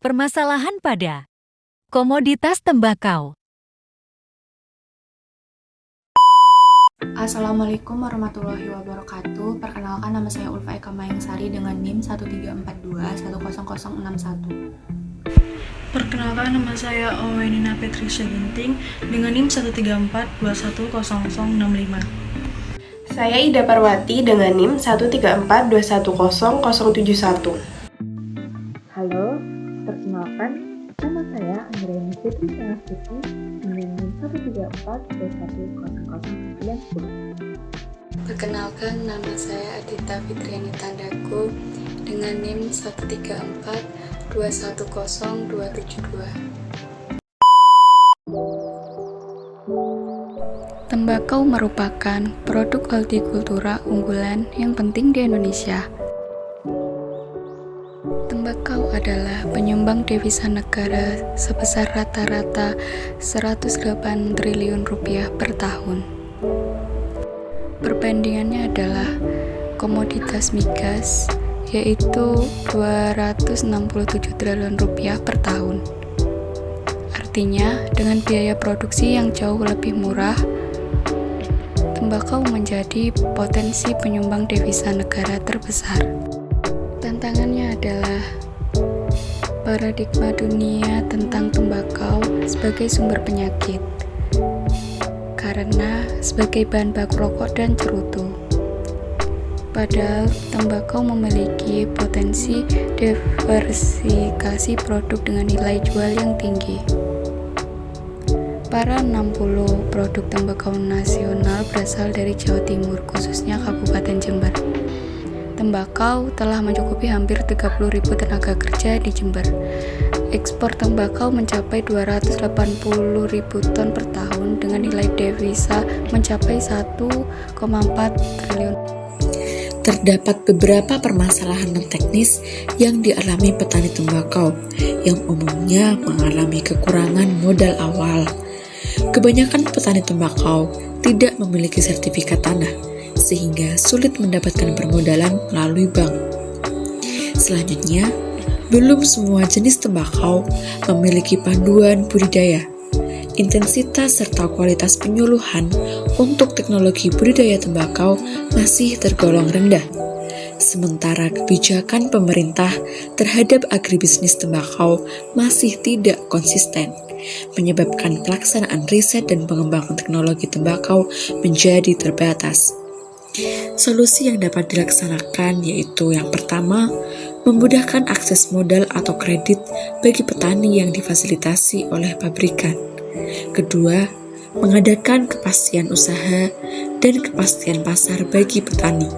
Permasalahan pada komoditas tembakau. Assalamualaikum warahmatullahi wabarakatuh. Perkenalkan, nama saya Ulfa Eka Mayangsari dengan NIM 134210061. Perkenalkan, nama saya Owenina Petrisya Ginting dengan NIM 134210065. Saya Ida Parwati dengan NIM 134210071. Halo, perkenalkan, nama saya Andreani Fitri Tengah-Putri dengan NIM 134210090. Perkenalkan, nama saya Adita Fitriani Tandaku dengan NIM 134210272. Tembakau merupakan produk hortikultura unggulan yang penting di Indonesia. Tembakau adalah penyumbang devisa negara sebesar rata-rata 108 triliun rupiah per tahun. Perbandingannya adalah komoditas migas, yaitu 267 triliun rupiah per tahun. Artinya, dengan biaya produksi yang jauh lebih murah, tembakau menjadi potensi penyumbang devisa negara terbesar. Tantangannya adalah paradigma dunia tentang tembakau sebagai sumber penyakit, karena sebagai bahan baku rokok dan cerutu. Padahal tembakau memiliki potensi diversifikasi produk dengan nilai jual yang tinggi. Para 60 produk tembakau nasional berasal dari Jawa Timur, khususnya Kabupaten Jember. Tembakau telah mencukupi hampir 30.000 tenaga kerja di Jember. Ekspor tembakau mencapai 280.000 ton per tahun dengan nilai devisa mencapai 1,4 triliun. Terdapat beberapa permasalahan non-teknis yang dialami petani tembakau yang umumnya mengalami kekurangan modal awal. Kebanyakan petani tembakau tidak memiliki sertifikat tanah, sehingga sulit mendapatkan permodalan melalui bank. Selanjutnya, belum semua jenis tembakau memiliki panduan budidaya. Intensitas serta kualitas penyuluhan untuk teknologi budidaya tembakau masih tergolong rendah. Sementara kebijakan pemerintah terhadap agribisnis tembakau masih tidak konsisten, menyebabkan pelaksanaan riset dan pengembangan teknologi tembakau menjadi terbatas. Solusi yang dapat dilaksanakan yaitu yang pertama, memudahkan akses modal atau kredit bagi petani yang difasilitasi oleh pabrikan. Kedua, mengadakan kepastian usaha dan kepastian pasar bagi petani.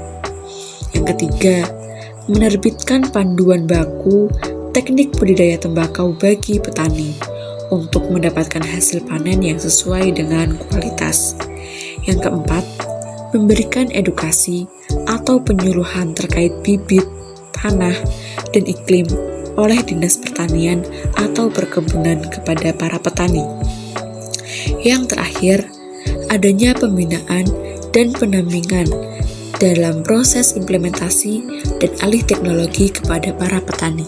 Yang ketiga, menerbitkan panduan baku teknik budidaya tembakau bagi petani untuk mendapatkan hasil panen yang sesuai dengan kualitas. Yang keempat, memberikan edukasi atau penyuluhan terkait bibit, tanah, dan iklim oleh Dinas Pertanian atau Perkebunan kepada para petani. Yang terakhir, adanya pembinaan dan pendampingan dalam proses implementasi dan alih teknologi kepada para petani.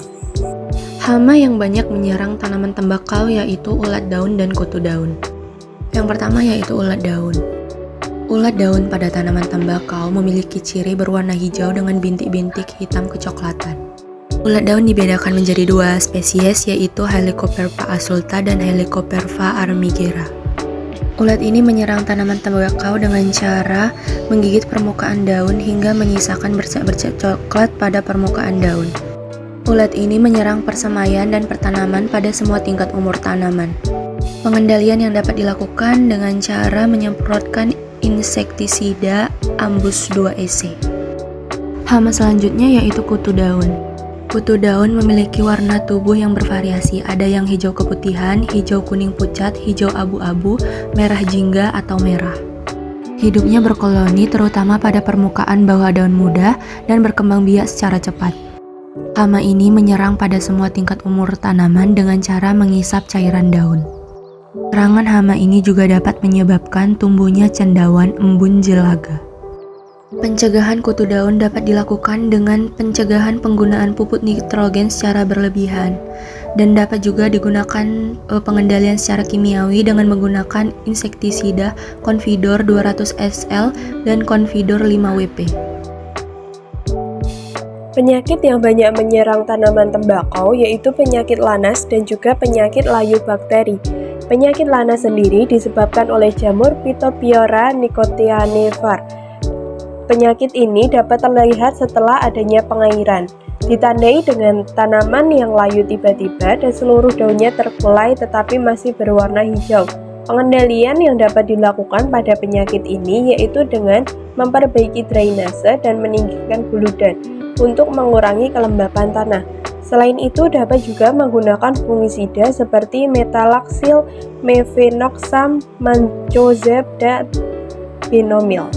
Hama yang banyak menyerang tanaman tembakau yaitu ulat daun dan kutu daun. Yang pertama yaitu ulat daun. Ulat daun pada tanaman tembakau memiliki ciri berwarna hijau dengan bintik-bintik hitam kecoklatan. Ulat daun dibedakan menjadi dua spesies, yaitu Helicoperpa asulta dan Helicoperpa armigera. Ulat ini menyerang tanaman tembakau dengan cara menggigit permukaan daun hingga menyisakan bercak-bercak coklat pada permukaan daun. Ulat ini menyerang persemaian dan pertanaman pada semua tingkat umur tanaman. Pengendalian yang dapat dilakukan dengan cara menyemprotkan insektisida Ambus 2EC. Hama selanjutnya yaitu kutu daun. Kutu daun memiliki warna tubuh yang bervariasi, ada yang hijau keputihan, hijau kuning pucat, hijau abu-abu, merah jingga atau merah. Hidupnya berkoloni terutama pada permukaan bawah daun muda dan berkembang biak secara cepat. Hama ini menyerang pada semua tingkat umur tanaman dengan cara mengisap cairan daun. Serangan hama ini juga dapat menyebabkan tumbuhnya cendawan embun jelaga. Pencegahan kutu daun dapat dilakukan dengan pencegahan penggunaan pupuk nitrogen secara berlebihan, dan dapat juga digunakan pengendalian secara kimiawi dengan menggunakan insektisida Confidor 200 SL dan Confidor 5WP. Penyakit yang banyak menyerang tanaman tembakau yaitu penyakit lanas dan juga penyakit layu bakteri. Penyakit lanas sendiri disebabkan oleh jamur Phytophthora nicotianevar. Penyakit ini dapat terlihat setelah adanya pengairan, ditandai dengan tanaman yang layu tiba-tiba dan seluruh daunnya terkulai tetapi masih berwarna hijau. Pengendalian yang dapat dilakukan pada penyakit ini yaitu dengan memperbaiki drainase dan meninggikan buludan untuk mengurangi kelembapan tanah. Selain itu dapat juga menggunakan fungisida seperti metalaxyl, mefenoxam, mancozeb, dan binomil.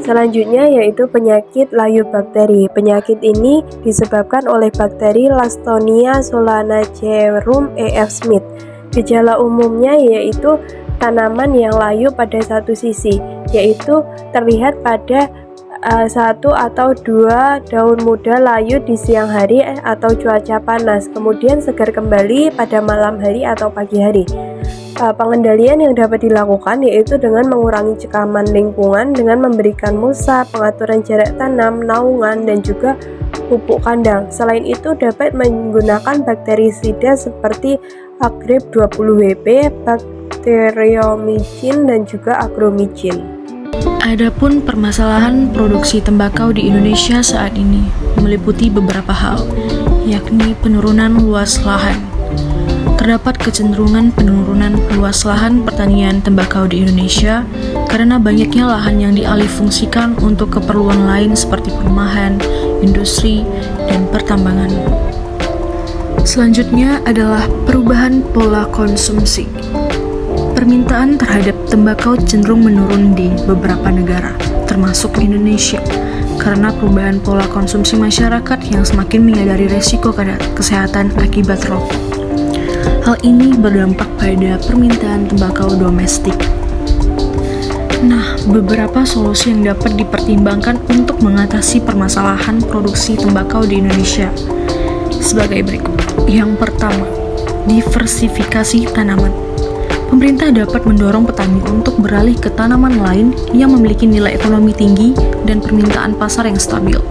Selanjutnya yaitu penyakit layu bakteri. Penyakit ini disebabkan oleh bakteri Lactonia solanacearum E.F. Smith. Gejala umumnya yaitu tanaman yang layu pada satu sisi, yaitu terlihat pada satu atau dua daun muda layu di siang hari atau cuaca panas, kemudian segar kembali pada malam hari atau pagi hari. Pengendalian yang dapat dilakukan yaitu dengan mengurangi cekaman lingkungan dengan memberikan mulsa, pengaturan jarak tanam, naungan, dan juga pupuk kandang. Selain itu dapat menggunakan bakterisida seperti Agrip 20WP, Bacteriomycin, dan juga Agromycin. Adapun permasalahan produksi tembakau di Indonesia saat ini meliputi beberapa hal, yakni penurunan luas lahan. Terdapat kecenderungan penurunan luas lahan pertanian tembakau di Indonesia karena banyaknya lahan yang dialihfungsikan untuk keperluan lain seperti perumahan, industri, dan pertambangan. Selanjutnya adalah perubahan pola konsumsi. Permintaan terhadap tembakau cenderung menurun di beberapa negara, termasuk Indonesia, karena perubahan pola konsumsi masyarakat yang semakin menyadari resiko kesehatan akibat rokok. Hal ini berdampak pada permintaan tembakau domestik. Nah, beberapa solusi yang dapat dipertimbangkan untuk mengatasi permasalahan produksi tembakau di Indonesia sebagai berikut. Yang pertama, diversifikasi tanaman. Pemerintah dapat mendorong petani untuk beralih ke tanaman lain yang memiliki nilai ekonomi tinggi dan permintaan pasar yang stabil.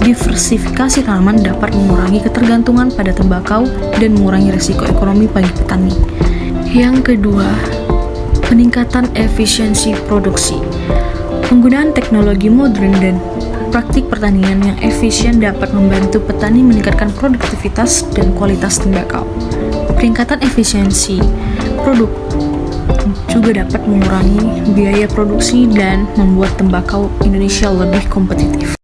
Diversifikasi tanaman dapat mengurangi ketergantungan pada tembakau dan mengurangi risiko ekonomi bagi petani. Yang kedua, peningkatan efisiensi produksi. Penggunaan teknologi modern dan praktik pertanian yang efisien dapat membantu petani meningkatkan produktivitas dan kualitas tembakau. Peningkatan efisiensi produk juga dapat mengurangi biaya produksi dan membuat tembakau Indonesia lebih kompetitif.